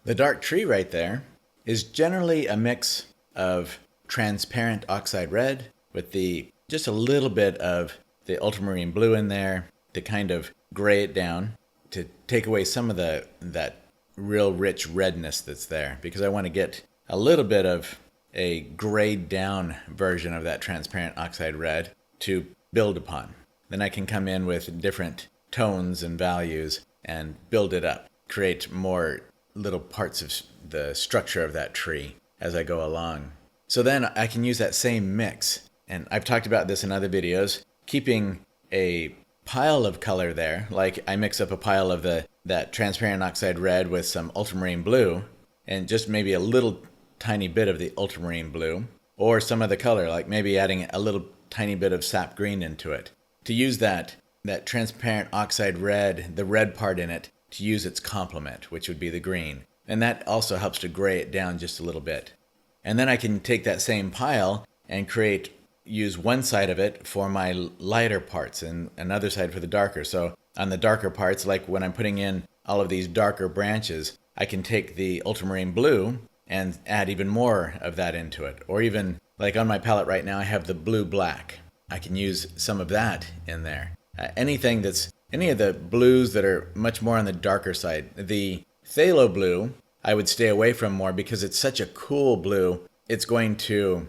The dark tree right there is generally a mix of transparent oxide red with just a little bit of the ultramarine blue in there to kind of gray it down, to take away some of that real rich redness that's there, because I want to get a little bit of a grayed down version of that transparent oxide red to build upon. Then I can come in with different tones and values and build it up, create more little parts of the structure of that tree as I go along. So then I can use that same mix, and I've talked about this in other videos, keeping a pile of color there, like I mix up a pile of that transparent oxide red with some ultramarine blue, and just maybe a little tiny bit of the ultramarine blue, or some other color, like maybe adding a little tiny bit of sap green into it, to use that transparent oxide red, the red part in it, to use its complement, which would be the green. And that also helps to gray it down just a little bit. And then I can take that same pile and use one side of it for my lighter parts and another side for the darker. So on the darker parts, like when I'm putting in all of these darker branches, I can take the ultramarine blue and add even more of that into it. Or even like on my palette right now, I have the blue black. I can use some of that in there. Any of the blues that are much more on the darker side. The phthalo blue I would stay away from more because it's such a cool blue. It's going to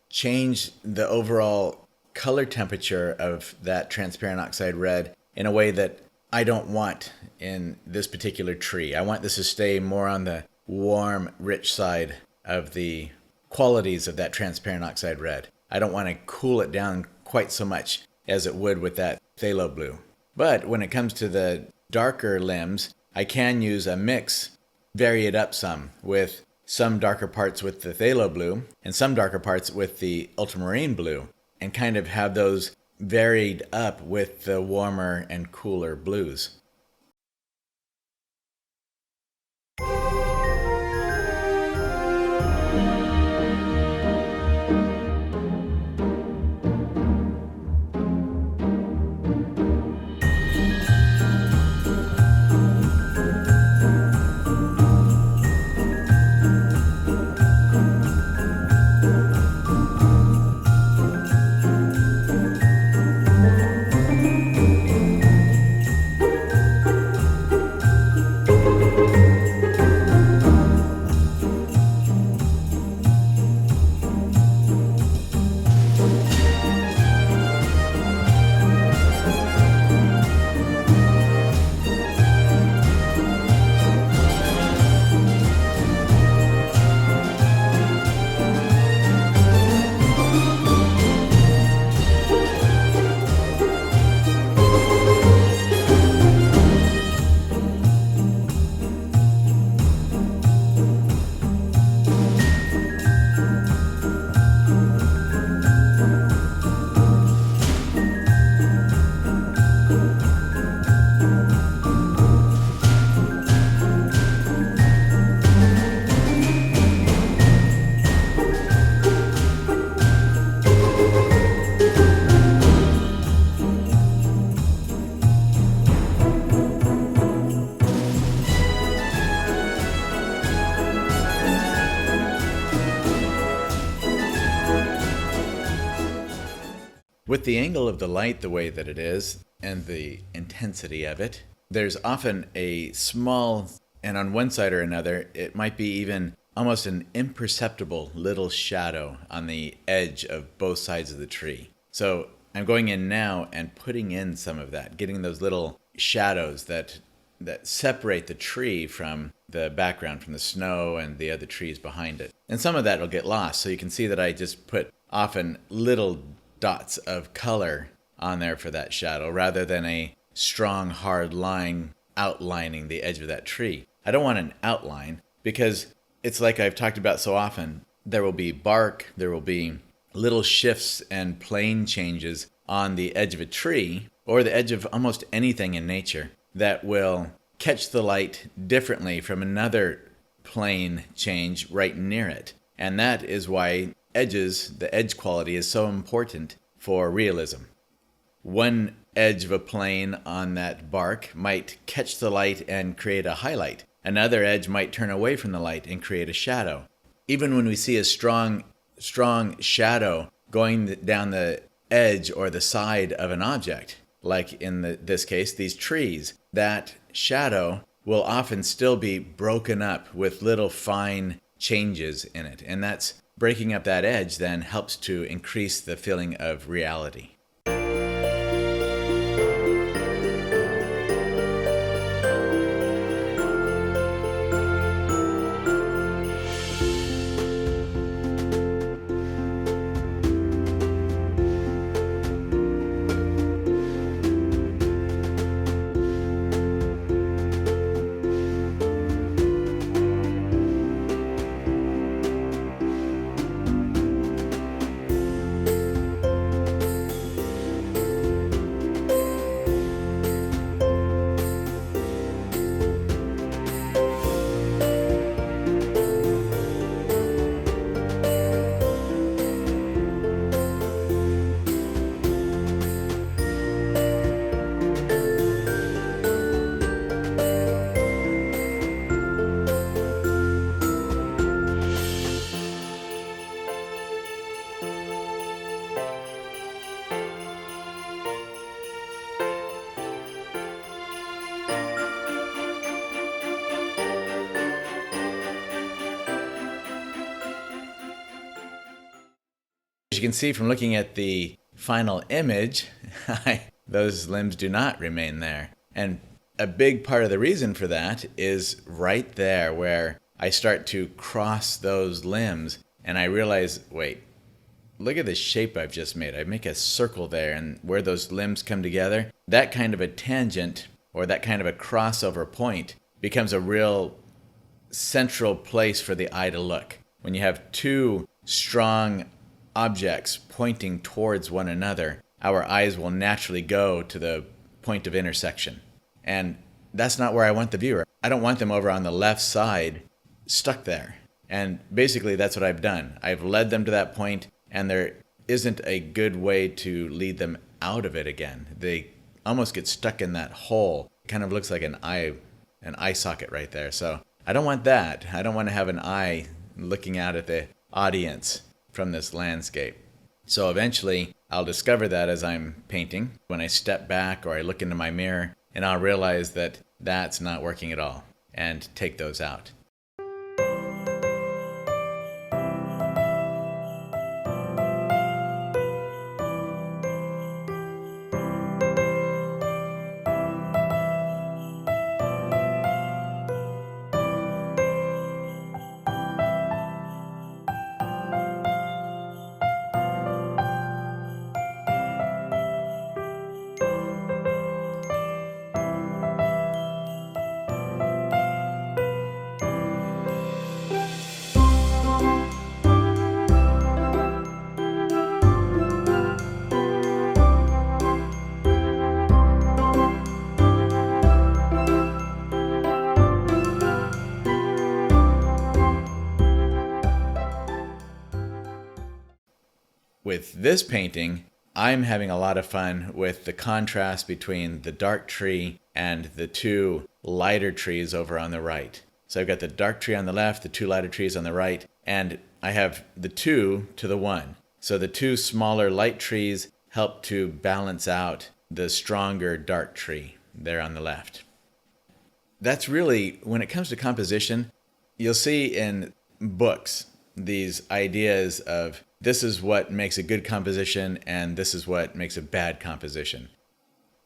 change the overall color temperature of that transparent oxide red in a way that I don't want in this particular tree. I want this to stay more on the warm, rich side of the qualities of that transparent oxide red. I don't want to cool it down quite so much as it would with that phthalo blue. But when it comes to the darker limbs, I can use a mix, vary it up some, with some darker parts with the phthalo blue and some darker parts with the ultramarine blue, and kind of have those varied up with the warmer and cooler blues. With the angle of the light the way that it is, and the intensity of it, there's often a small, and on one side or another, it might be even almost an imperceptible little shadow on the edge of both sides of the tree. So I'm going in now and putting in some of that, getting those little shadows that separate the tree from the background, from the snow and the other trees behind it. And some of that will get lost, so you can see that I just put often little dots of color on there for that shadow, rather than a strong, hard line outlining the edge of that tree. I don't want an outline, because it's like I've talked about so often, there will be bark, there will be little shifts and plane changes on the edge of a tree, or the edge of almost anything in nature, that will catch the light differently from another plane change right near it. And that is why the edge quality is so important for realism. One edge of a plane on that bark might catch the light and create a highlight, Another edge might turn away from the light and create a shadow. Even when we see a strong shadow going down the edge or the side of an object, like in this case, these trees, that shadow will often still be broken up with little fine changes in it. And that's breaking up that edge then helps to increase the feeling of reality. As you can see from looking at the final image, those limbs do not remain there. And a big part of the reason for that is right there where I start to cross those limbs and I realize, wait, look at the shape I've just made. I make a circle there, and where those limbs come together, that kind of a tangent or that kind of a crossover point becomes a real central place for the eye to look. When you have two strong objects pointing towards one another, our eyes will naturally go to the point of intersection. And that's not where I want the viewer. I don't want them over on the left side stuck there. And basically that's what I've done. I've led them to that point, and there isn't a good way to lead them out of it again. They almost get stuck in that hole. It kind of looks like an eye socket right there. So I don't want that. I don't want to have an eye looking out at the audience from this landscape. So eventually I'll discover that as I'm painting, when I step back or I look into my mirror, and I'll realize that that's not working at all and take those out. With this painting, I'm having a lot of fun with the contrast between the dark tree and the two lighter trees over on the right. So I've got the dark tree on the left, the two lighter trees on the right, and I have the two to the one. So the two smaller light trees help to balance out the stronger dark tree there on the left. That's really, when it comes to composition, you'll see in books these ideas of this is what makes a good composition and this is what makes a bad composition.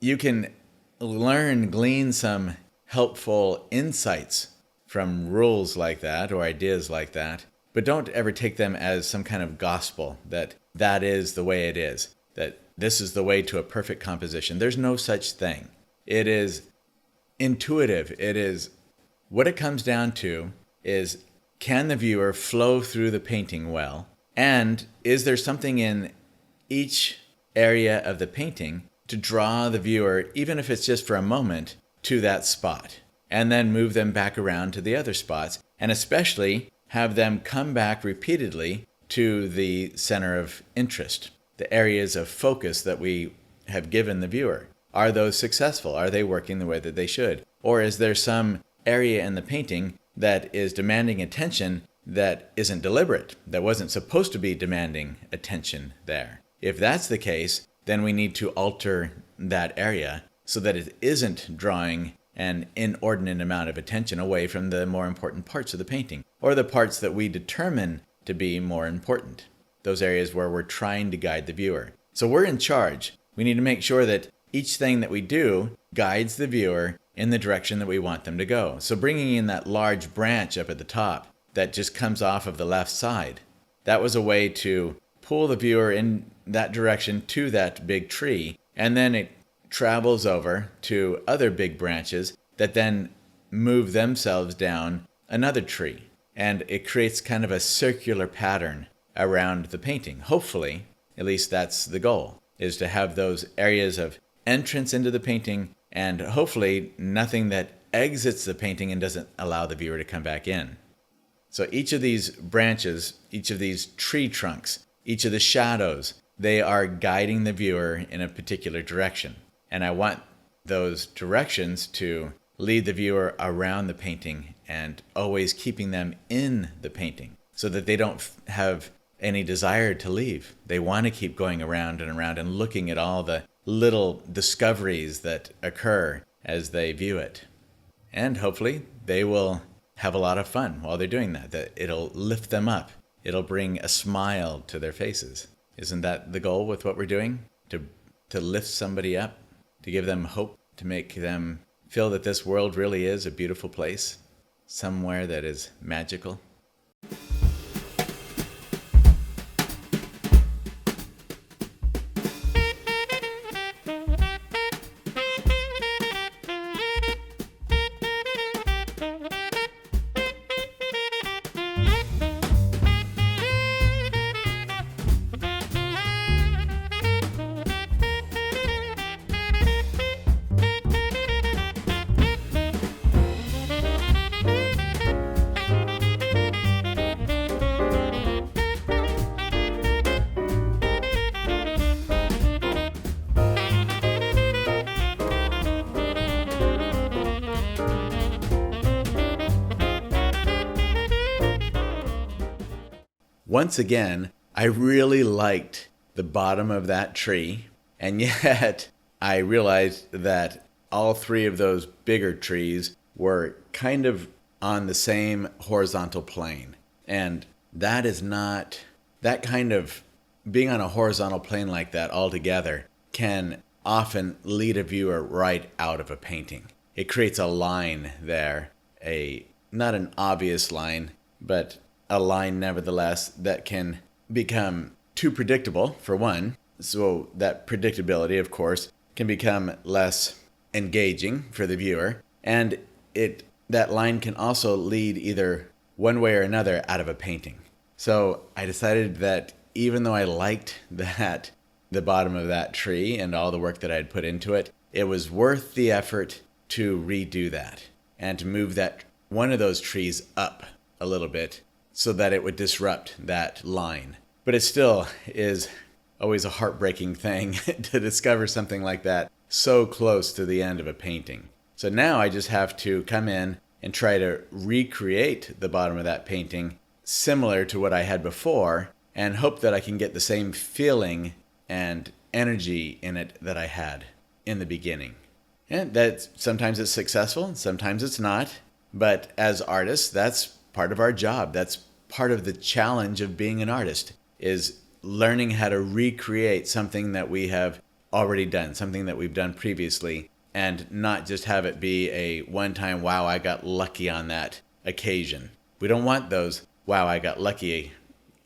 You can glean some helpful insights from rules like that or ideas like that, but don't ever take them as some kind of gospel that that is the way it is, that this is the way to a perfect composition. There's no such thing. It is intuitive. It is what it comes down to is, can the viewer flow through the painting well? And is there something in each area of the painting to draw the viewer, even if it's just for a moment, to that spot, and then move them back around to the other spots, and especially have them come back repeatedly to the center of interest, the areas of focus that we have given the viewer. Are those successful? Are they working the way that they should? Or is there some area in the painting that is demanding attention that isn't deliberate, that wasn't supposed to be demanding attention there. If that's the case, then we need to alter that area so that it isn't drawing an inordinate amount of attention away from the more important parts of the painting, or the parts that we determine to be more important, those areas where we're trying to guide the viewer. So we're in charge. We need to make sure that each thing that we do guides the viewer in the direction that we want them to go. So bringing in that large branch up at the top that just comes off of the left side, that was a way to pull the viewer in that direction to that big tree, and then it travels over to other big branches that then move themselves down another tree. And it creates kind of a circular pattern around the painting. Hopefully, at least that's the goal, is to have those areas of entrance into the painting, and hopefully nothing that exits the painting and doesn't allow the viewer to come back in. So each of these branches, each of these tree trunks, each of the shadows, they are guiding the viewer in a particular direction. And I want those directions to lead the viewer around the painting and always keeping them in the painting so that they don't have any desire to leave. They want to keep going around and looking at all the little discoveries that occur as they view it. And hopefully they will have a lot of fun while they're doing that it'll lift them up. It'll bring a smile to their faces. Isn't that the goal with what we're doing? To lift somebody up, to give them hope, to make them feel that this world really is a beautiful place, somewhere that is magical. Once again, I really liked the bottom of that tree, and yet I realized that all three of those bigger trees were kind of on the same horizontal plane. And that is not, that kind of being on a horizontal plane like that altogether can often lead a viewer right out of a painting. It creates a line there, not an obvious line, but a line nevertheless that can become too predictable, for one. So that predictability, of course, can become less engaging for the viewer. And that line can also lead either one way or another out of a painting. So I decided that even though I liked the bottom of that tree and all the work that I had put into it, it was worth the effort to redo that and to move that one of those trees up a little bit so that it would disrupt that line. But it still is always a heartbreaking thing to discover something like that so close to the end of a painting. So now I just have to come in and try to recreate the bottom of that painting similar to what I had before and hope that I can get the same feeling and energy in it that I had in the beginning. And that sometimes it's successful, sometimes it's not. But as artists, that's part of our job. That's part of the challenge of being an artist, is learning how to recreate something that we have already done, something that we've done previously, and not just have it be a one-time, wow, I got lucky on that occasion. We don't want those, wow, I got lucky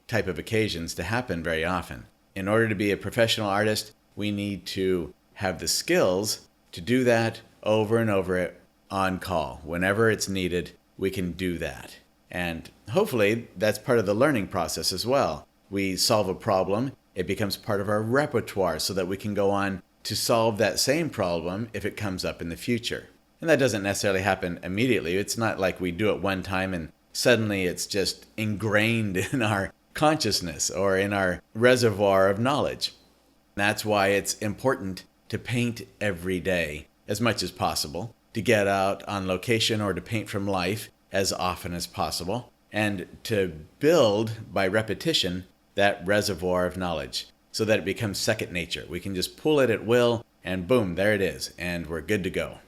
type of occasions to happen very often. In order to be a professional artist, we need to have the skills to do that over and over on call. Whenever it's needed, we can do that. And hopefully that's part of the learning process as well. We solve a problem, it becomes part of our repertoire so that we can go on to solve that same problem if it comes up in the future. And that doesn't necessarily happen immediately. It's not like we do it one time and suddenly it's just ingrained in our consciousness or in our reservoir of knowledge. That's why it's important to paint every day as much as possible, to get out on location or to paint from life as often as possible, and to build by repetition that reservoir of knowledge so that it becomes second nature. We can just pull it at will, and boom, there it is, and we're good to go.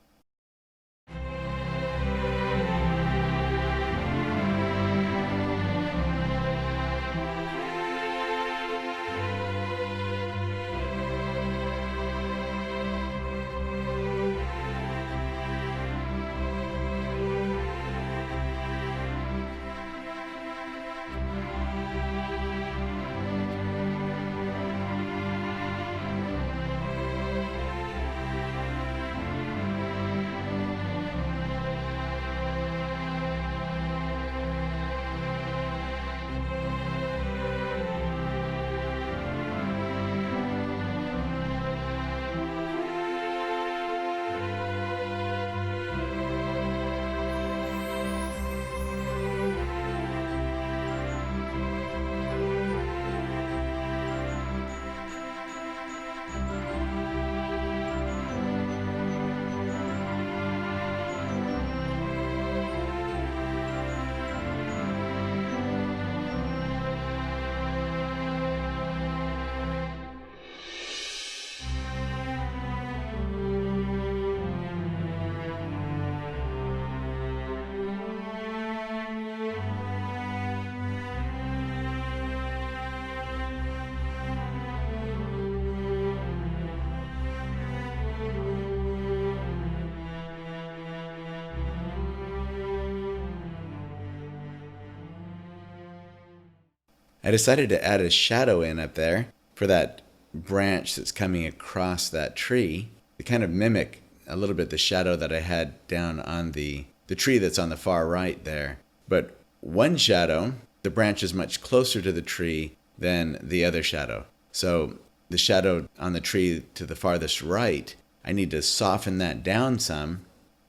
I decided to add a shadow in up there for that branch that's coming across that tree to kind of mimic a little bit the shadow that I had down on the tree that's on the far right there. But one shadow, the branch is much closer to the tree than the other shadow. So the shadow on the tree to the farthest right, I need to soften that down some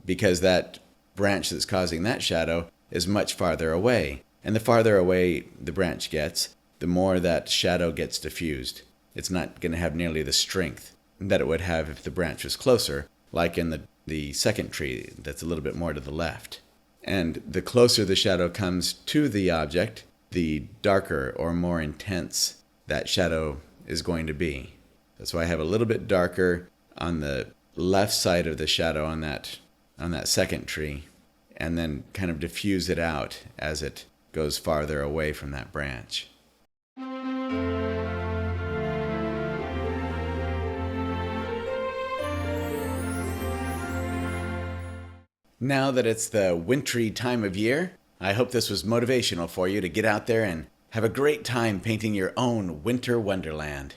because that branch that's causing that shadow is much farther away. And the farther away the branch gets, the more that shadow gets diffused. It's not going to have nearly the strength that it would have if the branch was closer, like in the second tree that's a little bit more to the left. And the closer the shadow comes to the object, the darker or more intense that shadow is going to be. That's why I have a little bit darker on the left side of the shadow on that second tree, and then kind of diffuse it out as it goes farther away from that branch. Now that it's the wintry time of year, I hope this was motivational for you to get out there and have a great time painting your own winter wonderland.